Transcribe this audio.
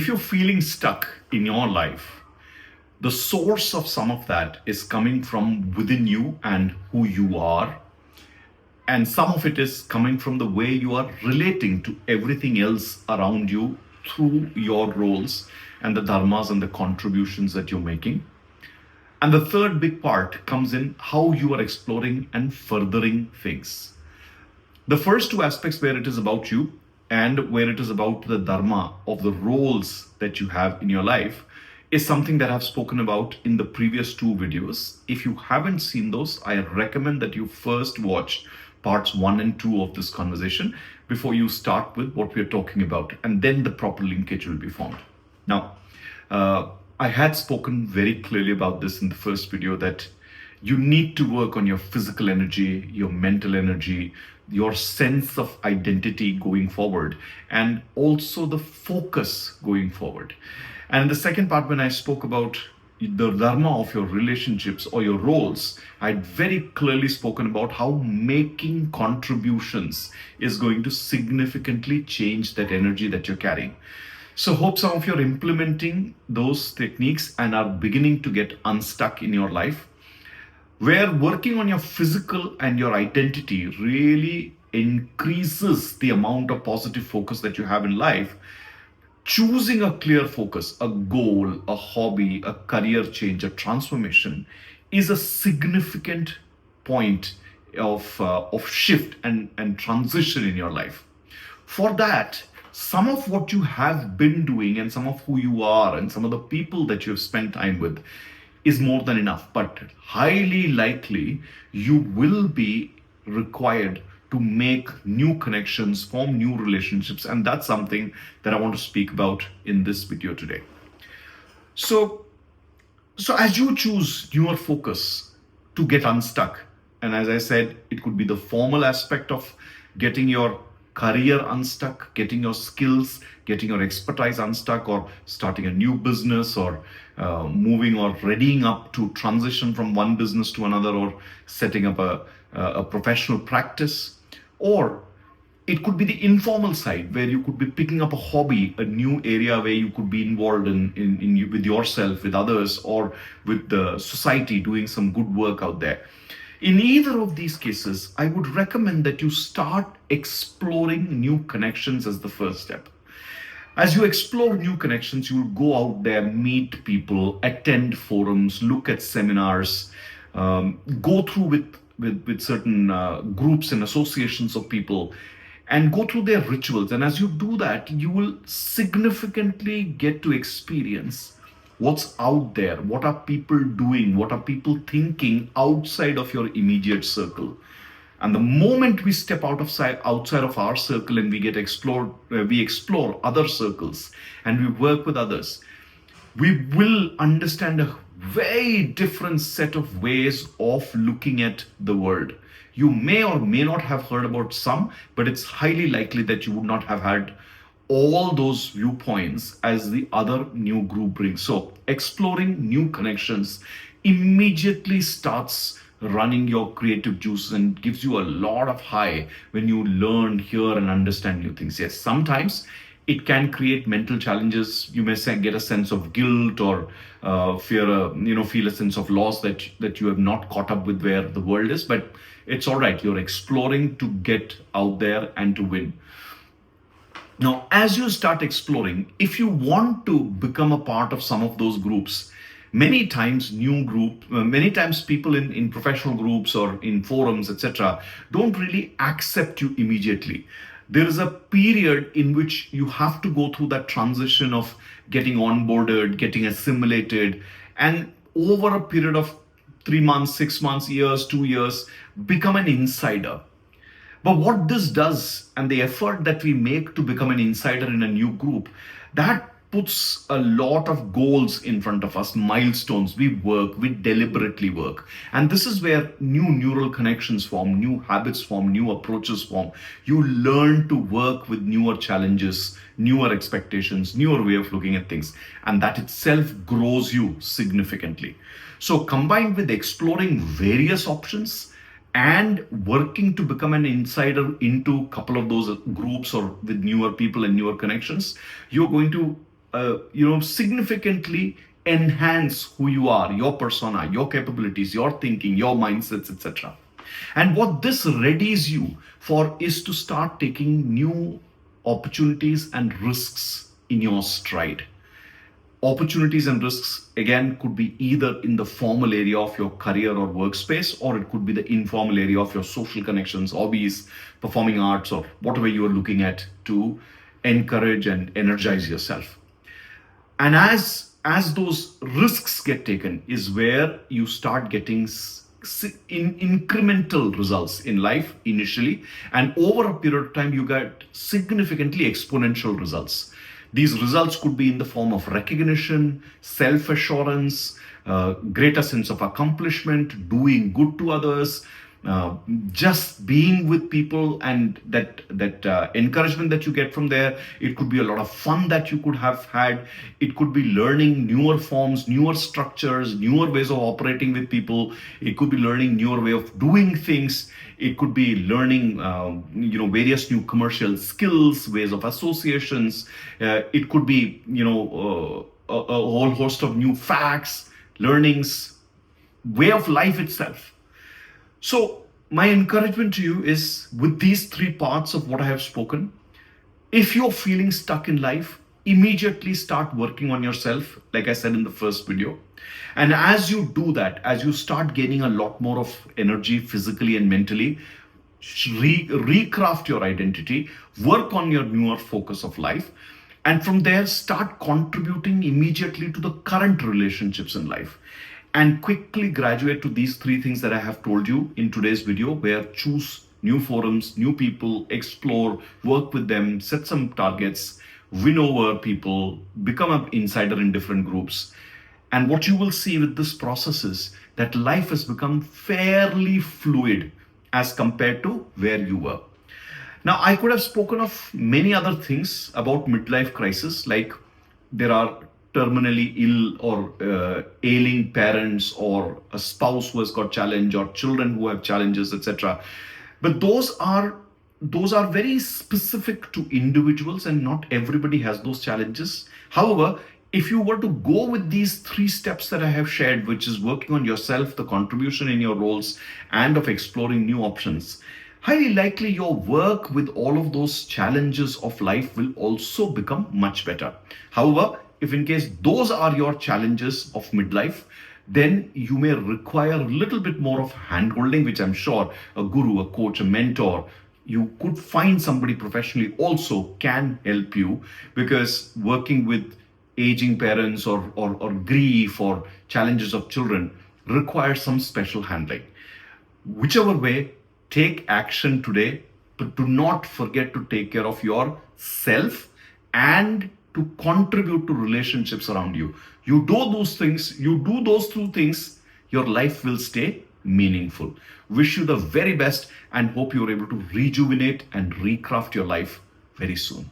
if you're feeling stuck in your life, the source of some of that is coming from within you and who you are. And some of it is coming from the way you are relating to everything else around you through your roles and the dharmas and the contributions that you're making. And the third big part comes in how you are exploring and furthering things. The first two aspects, where it is about you and where it is about the dharma of the roles that you have in your life, is something that I've spoken about in the previous two videos. If you haven't seen those, I recommend that you first watch parts 1 and 2 of this conversation before you start with what we're talking about, and then the proper linkage will be formed. Now, I had spoken very clearly about this in the first video, that you need to work on your physical energy, your mental energy, your sense of identity going forward, and also the focus going forward. And in the second part, when I spoke about the dharma of your relationships or your roles, I'd very clearly spoken about how making contributions is going to significantly change that energy that you're carrying. So hope some of you are implementing those techniques and are beginning to get unstuck in your life, where working on your physical and your identity really increases the amount of positive focus that you have in life. Choosing a clear focus, a goal, a hobby, a career change, a transformation is a significant point of shift and transition in your life. For that, some of what you have been doing and some of who you are and some of the people that you have spent time with is more than enough, but highly likely you will be required to make new connections, form new relationships, and that's something that I want to speak about in this video today. So as you choose newer focus to get unstuck, and as I said, it could be the formal aspect of getting your career unstuck, getting your skills, getting your expertise unstuck, or starting a new business, or moving or readying up to transition from one business to another, or setting up a professional practice. Or it could be the informal side, where you could be picking up a hobby, a new area where you could be involved in with yourself, with others, or with the society, doing some good work out there. In either of these cases, I would recommend that you start exploring new connections as the first step. As you explore new connections, you will go out there, meet people, attend forums, look at seminars, go through with certain groups and associations of people, and go through their rituals. And as you do that, you will significantly get to experience what's out there, what are people doing, what are people thinking outside of your immediate circle. And the moment we step outside of our circle and we explore other circles and we work with others, we will understand a very different set of ways of looking at the world. You may or may not have heard about some, but it's highly likely that you would not have had all those viewpoints as the other new group brings. So exploring new connections immediately starts running your creative juice and gives you a lot of high when you learn, hear, and understand new things. Yes, sometimes it can create mental challenges. You may get a sense of guilt or feel a sense of loss that you have not caught up with where the world is, but it's all right. You're exploring to get out there and to win. Now, as you start exploring, if you want to become a part of some of those groups, many times people in professional groups or in forums, etc., don't really accept you immediately. There is a period in which you have to go through that transition of getting onboarded, getting assimilated, and over a period of 3 months, 6 months, years, 2 years, become an insider. But what this does, and the effort that we make to become an insider in a new group, that puts a lot of goals in front of us, milestones. We deliberately work. And this is where new neural connections form, new habits form, new approaches form. You learn to work with newer challenges, newer expectations, newer way of looking at things. And that itself grows you significantly. So combined with exploring various options, and working to become an insider into a couple of those groups or with newer people and newer connections, you're going to significantly enhance who you are, your persona, your capabilities, your thinking, your mindsets, etc. And what this readies you for is to start taking new opportunities and risks in your stride. Opportunities and risks again could be either in the formal area of your career or workspace, or it could be the informal area of your social connections, hobbies, performing arts, or whatever you are looking at to encourage and energize yourself. And as those risks get taken is where you start getting incremental results in life initially, and over a period of time you get significantly exponential results. These results could be in the form of recognition, self-assurance, greater sense of accomplishment, doing good to others, just being with people, and that encouragement that you get from there. It could be a lot of fun that you could have had. It could be learning newer forms, newer structures, newer ways of operating with people. It could be learning newer way of doing things. It could be learning various new commercial skills, ways of associations. It could be a whole host of new facts, learnings, way of life itself. So my encouragement to you is, with these three parts of what I have spoken, if you're feeling stuck in life, immediately start working on yourself, like I said in the first video. And as you do that, as you start gaining a lot more of energy physically and mentally, recraft your identity, work on your newer focus of life, and from there start contributing immediately to the current relationships in life. And quickly graduate to these three things that I have told you in today's video, where choose new forums, new people, explore, work with them, set some targets, win over people, become an insider in different groups. And what you will see with this process is that life has become fairly fluid as compared to where you were. Now, I could have spoken of many other things about midlife crisis, like there are terminally ill or ailing parents, or a spouse who has got challenge, or children who have challenges, etc. But those are very specific to individuals, and not everybody has those challenges. However, if you were to go with these three steps that I have shared, which is working on yourself, the contribution in your roles, and of exploring new options, highly likely your work with all of those challenges of life will also become much better. However, if in case those are your challenges of midlife, then you may require a little bit more of handholding, which I'm sure a guru, a coach, a mentor, you could find somebody professionally also can help you, because working with aging parents or grief or challenges of children requires some special handling. Whichever way, take action today, but do not forget to take care of yourself and to contribute to relationships around you. You do those two things, your life will stay meaningful. Wish you the very best and hope you're able to rejuvenate and recraft your life very soon.